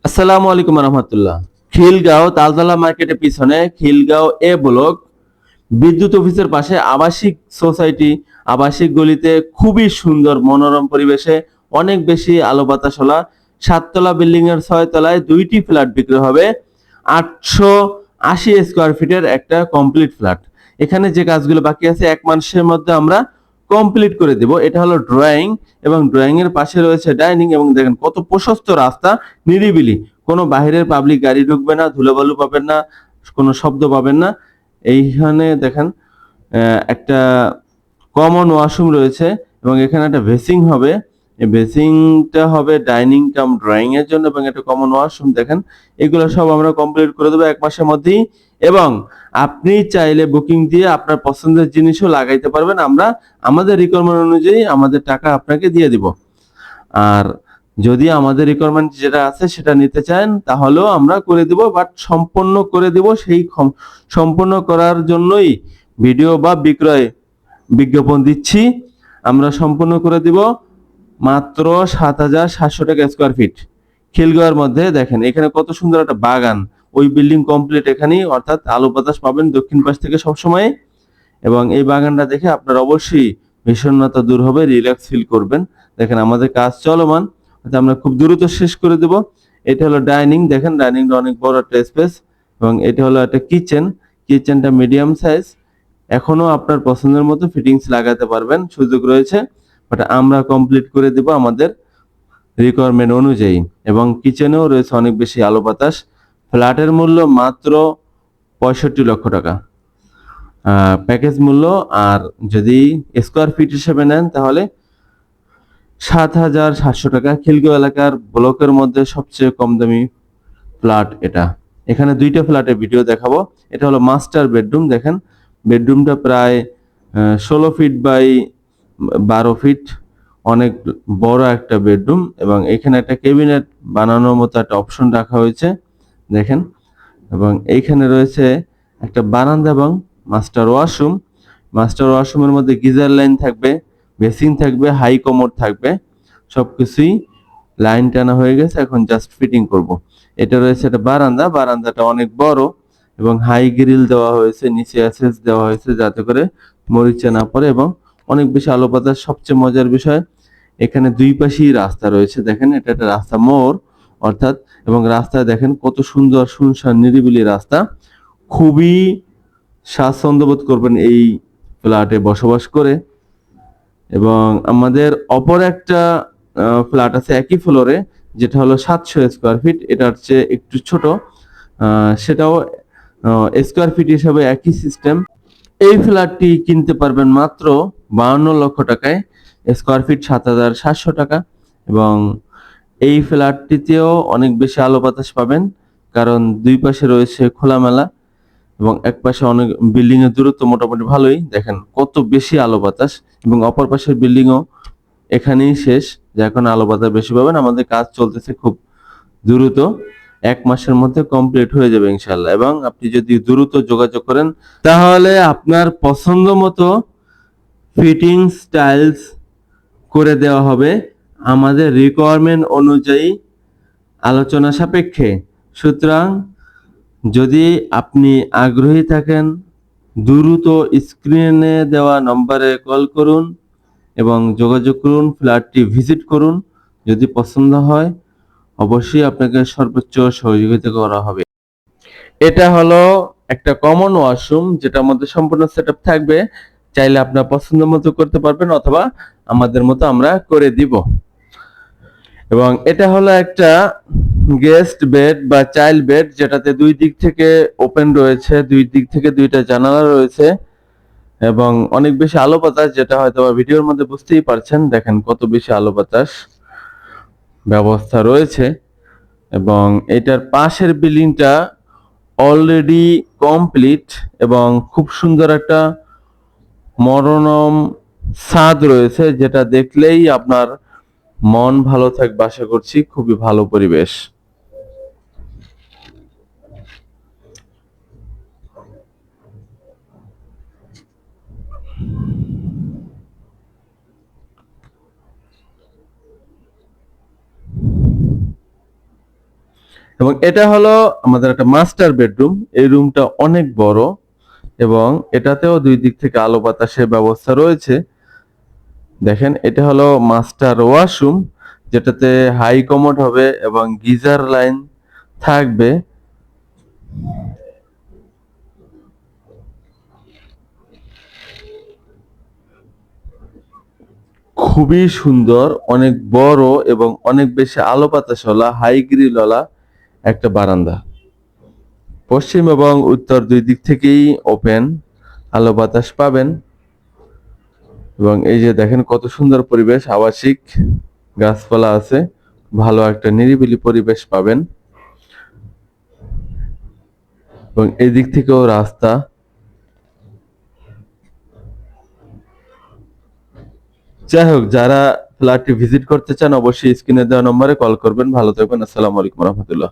আসসালামু আলাইকুম রহমতুল্লাহ। খিলগাঁও তালতলা মার্কেটের পিছনে খিলগাঁও এ ব্লক বিদ্যুৎ অফিসের পাশে আবাসিক সোসাইটি, আবাসিক গলিতে খুবই সুন্দর মনোরম পরিবেশে অনেক বেশি আলো বাতাসওয়ালা 7 তলা বিল্ডিং এর 6 তলায় 2টি ফ্ল্যাট বিক্রি হবে। 880 স্কোয়ার ফিটের একটা কমপ্লিট ফ্ল্যাট। এখানে যে কাজগুলো বাকি আছে 1 মাসের মধ্যে আমরা কমপ্লিট করে দেব। এটা হলো ড্রয়িং, এবং ড্রয়িং এর পাশে রয়েছে ডাইনিং, এবং দেখেন কত প্রশস্ত রাস্তা, নিরিবিলি, কোনো বাইরের পাবলিক গাড়ি ঢুকবে না, ধুলোবালু পাবেন না, কোনো শব্দ পাবেন না। এইখানে দেখেন একটা কমন ওয়াশরুম রয়েছে, এবং এখানে একটা ভেসিং হবে। এই ভেসিংটা হবে ডাইনিং কাম ড্রয়িং এর জন্য, এবং একটা কমন ওয়াশরুম। দেখেন এগুলো সব আমরা কমপ্লিট করে দেবো 1 মাসের মধ্যেই। এবং আপনি চাইলে বুকিং দিয়ে আপনার পছন্দের জিনিসও লাগাইতে পারবেন। আমরা আমাদের রিকোয়ারমেন্ট অনুযায়ী আমাদের টাকা আপনাকে দিয়ে দিব। আর যদি আমাদের রিকোয়ারমেন্ট যেটা আছে সেটা নিতে চান তাহলেও আমরা করে দিব, বাট সম্পূর্ণ করে দিব। সেই সম্পূর্ণ করার জন্যই ভিডিও বা বিজ্ঞাপন দিচ্ছি। আমরা সম্পূর্ণ করে দিব মাত্র 7,700 টাকা স্কোয়ার ফিট, খিলগাঁওয়ের মধ্যে। দেখেন এখানে কত সুন্দর একটা বাগান, ওই বিল্ডিং কমপ্লিট এখানেই, অর্থাৎ আলো বাতাস পাবেন দক্ষিণ পাশ থেকে সবসময়। এবং এই বাগানটা দেখে আপনার অবশ্যই বিষণ্ণতা দূর হবে, রিল্যাক্স ফিল করবেন। দেখেন আমাদের কাজ চলমান, আমরা খুব দ্রুত শেষ করে দেব। এটা হলো ডাইনিং, দেখেন ডাইনিংটা অনেক বড় একটা স্পেস। এবং এটা হলো একটা কিচেন, কিচেনটা মিডিয়াম সাইজ। এখনো আপনার পছন্দের মতো ফিটিংস লাগাতে পারবেন, সুযোগ রয়েছে, বাট আমরা কমপ্লিট করে দেব আমাদের রিকোয়ারমেন্ট অনুযায়ী। এবং কিচেনেও রয়েছে অনেক বেশি আলো বাতাস। ফ্ল্যাটের মূল্য মাত্র 65 লক্ষ টাকা প্যাকেজ মূল্য। আর যদি স্কোয়ার ফিট হিসেবে নেন তাহলে 7,700 টাকা। খিলগাঁও এলাকার ব্লকের মধ্যে সবচেয়ে কম দামি ফ্ল্যাট এটা। এখানে 2টা ফ্ল্যাটের ভিডিও দেখাবো। এটা হলো মাস্টার বেডরুম। দেখেন বেডরুমটা প্রায় 16 ফিট বাই 12 ফিট, অনেক বড় একটা বেডরুম। এবং এখানে একটা ক্যাবিনেট বানানোর মতো একটা অপশন রাখা হয়েছে, দেখেন। এবং এইখানে রয়েছে একটা বারান্দা এবং মাস্টার ওয়াশরুম। মাস্টার ওয়াশরুমের মধ্যে গিজার লাইন থাকবে, বেসিন থাকবে, হাই কমোড থাকবে, সবকিছুই লাইন টানা হয়ে গেছে, এখন জাস্ট ফিটিং করব। এটা রয়েছে একটা বারান্দা, বারান্দাটা অনেক বড়, এবং হাই গ্রিল দেওয়া হয়েছে, নিচে অ্যাসেস দেওয়া হয়েছে যাতে করে মরিচা না পড়ে, এবং অনেক বেশি আলো বাতাস। সবচেয়ে মজার বিষয়, এখানে দুই পাশেই রাস্তা রয়েছে। দেখেন এটা একটা রাস্তা মোড় অর্থাৎ, এবং রাস্তায় দেখেন কত সুন্দর শুনশান নিরিবিলি রাস্তা। খুবই স্বাচ্ছন্দ্য বোধ করবেন এই ফ্ল্যাটে বসবাস করে। এবং আমাদের অপর একটা ফ্ল্যাট আছে একই ফ্লোরে, যেটা হলো 700 স্কোয়ার ফিট, এটার চেয়ে একটু ছোট। সেটাও স্কোয়ার ফিট হিসাবে একই সিস্টেম। এই ফ্ল্যাটটি কিনতে পারবেন মাত্র 52 লক্ষ টাকায়, স্কোয়ার ফিট 7,700 টাকা। এবং এই ফ্ল্যাটটিতেও অনেক বেশি আলো বাতাস পাবেন, কারণ দুই পাশে রয়েছে খোলামেলা, এবং এক পাশে অনেক বিল্ডিং এর দূরত্ব মোটামুটি ভালোই। দেখেন কত বেশি আলো বাতাস, এবং অপর পাশের বিল্ডিংও এখানেই শেষ, যে এখন আলো বাতাস বেশি পাবেন। আমাদের কাজ চলতেছে খুব দ্রুত, 1 মাসের মধ্যে কমপ্লিট হয়ে যাবে ইনশাল্লাহ। এবং আপনি যদি দ্রুত যোগাযোগ করেন তাহলে আপনার পছন্দ মতো ফিটিং স্টাইলস করে দেওয়া হবে আমাদের রিকোয়ারমেন্ট অনুযায়ী, আলোচনা সাপেক্ষে। সুতরাং যদি আপনি আগ্রহী থাকেন, দ্রুত স্ক্রিনে দেওয়া নম্বরে কল করুন এবং যোগাযোগ করুন, ফ্ল্যাটটি ভিজিট করুন। যদি পছন্দ হয় অবশ্যই আপনাকে সর্বোচ্চ সহযোগিতা করা হবে। এটা হলো একটা কমন ওয়াশরুম, যেটার মধ্যে সম্পূর্ণ সেটআপ থাকবে। চাইলে আপনার পছন্দ মতো করতে পারবেন, অথবা আমাদের মতো আমরা করে দিব। এবং এটা হলো একটা গেস্ট বেড বা চাইল্ড বেড, যেটাতে দুই দিক থেকে ওপেন রয়েছে, দুই দিক থেকে 2টা জানালা রয়েছে, এবং অনেক বেশি আলো বাতাস, যেটা হয়তো ভিডিওর মধ্যে বুঝতেই পারছেন। দেখেন কত বেশি আলো বাতাস ব্যবস্থা রয়েছে। এবং এটার পাশের বিল্ডিংটা অলরেডি কমপ্লিট, এবং খুব সুন্দর একটা মনোরম ছাদ রয়েছে, যেটা দেখলেই আপনার মন ভালো থাকবে আশা করছি। খুবই ভালো পরিবেশ। এবং এটা হলো আমাদের একটা মাস্টার বেডরুম। এই রুমটা অনেক বড় এবং এটাতেও দুই দিক থেকে আলো বাতাসের ব্যবস্থা রয়েছে। দেখেন এটা হলো মাস্টার ওয়াশরুম, যেটাতে হাই কমোড হবে এবং গিজার লাইন থাকবে। খুবই সুন্দর, অনেক বড় এবং অনেক বেশি আলো বাতাসওয়ালা হাই গ্রিলওয়ালা একটা বারান্দা। পশ্চিম এবং উত্তর দুই দিক থেকেই ওপেন, আলো বাতাস পাবেন। এবং এই যে দেখেন কত সুন্দর পরিবেশ, আবাসিক, গাছপালা আছে, ভালো একটা নিরিবিলি পরিবেশ পাবেন। এবং এই দিক থেকেও রাস্তা। যাই হোক, যারা ফ্ল্যাটটি ভিজিট করতে চান অবশ্যই স্ক্রিনে দেওয়া নম্বরে কল করবেন। ভালো থাকবেন। আসসালামু আলাইকুম রহমতুল্লাহ।